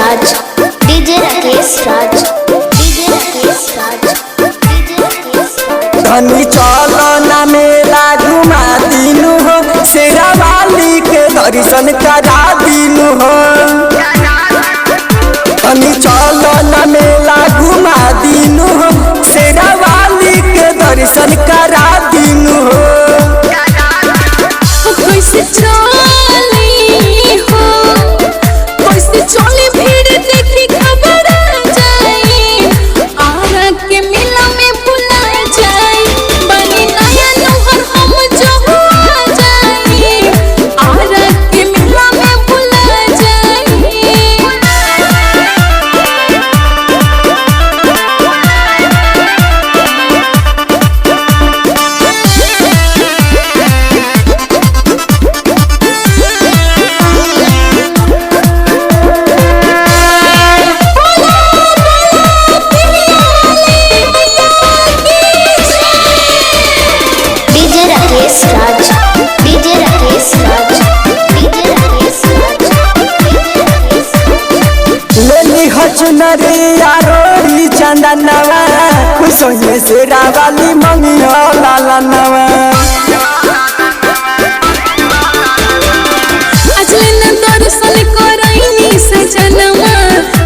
राज DJ Rakesh राज DJ Rakesh राज DJ Rakesh राज। धनी चलो ना मेला घुमा दीनू हो, शेरा वाली के दर्शन करा दीनू हो। धनी चलो ना मेला घुमा दीनू हो, शेरा वाली के दर्शन करा दीनू हो। कैसे चली हो, कैसे चली भीड़ देखी खबर आ जाए, आरा के मेला में भुला जाए, बनी नया नहर हम जो आ जाए, आरा के मेला में भुला जाए। डीजे राकेश राज डीजे राकेश राज डीजे राकेश राज डीजे राकेश राज। लेली हचनरिया रोड़ी चंदनवा, खुश होइए शेरा वाली मंगिया लाला नवा। अजले न दर्शन करैनी सजनवा,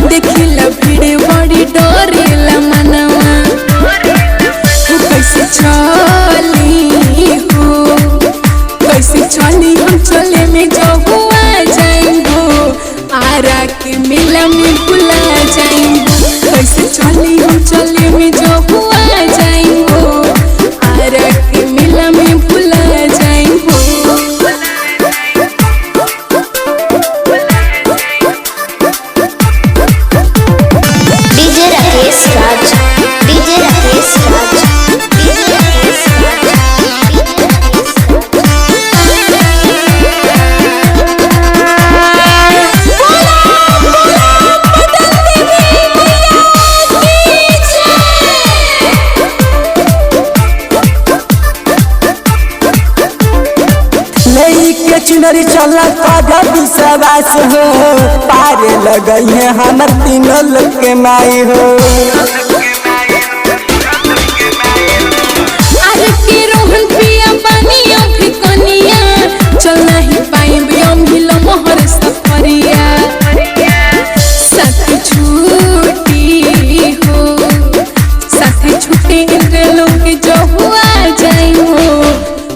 देखिला भीड़ बड़ी डरेला मनवा। कैसे चली हो, कैसे चली हम चले में जो हुआ जाएंगो, आरा के मेला में भुला जाएंगो। कैसे चली हम चले में जो हुआ जाएंगो, आरा के मेला में भुला जाएंगो। डीजे राकेश राज डीजे राकेश राज डीजे राकेश राज डीजे राकेश के चुनरी चल विश्वास हो, पारे लगई है हमर तीनों लोग के माई हो। आरे के रोहन पिया पानिया भी कनिया, चल नहीं पाएब हम हिलो मोहर सफरिया। साथी छूटी हो, साथी छूटे इनके लोग जो हुआ जाएंगो,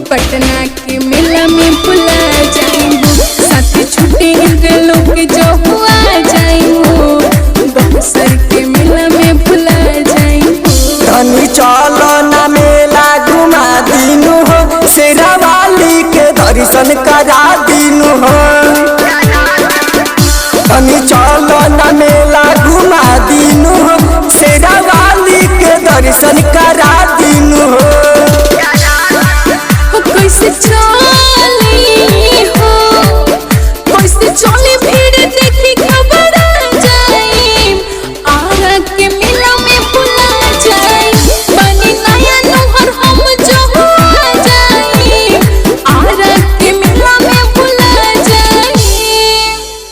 पटना के मेला में भुला जाएंगो। साथी छूटे इनके लोग जो हुआ जाएंगो, बक्सर के मेला में भुला जाएंगो। धनी चलो ना मेला घुमा दीनू हो, शेरा वाली के दर्शन करा दीनू हो। धनी चलो ना मेला घुमा दीनू हो, शेरा वाली के दर्शन करा दीनू हो। कैसे चली हो, कैसे चली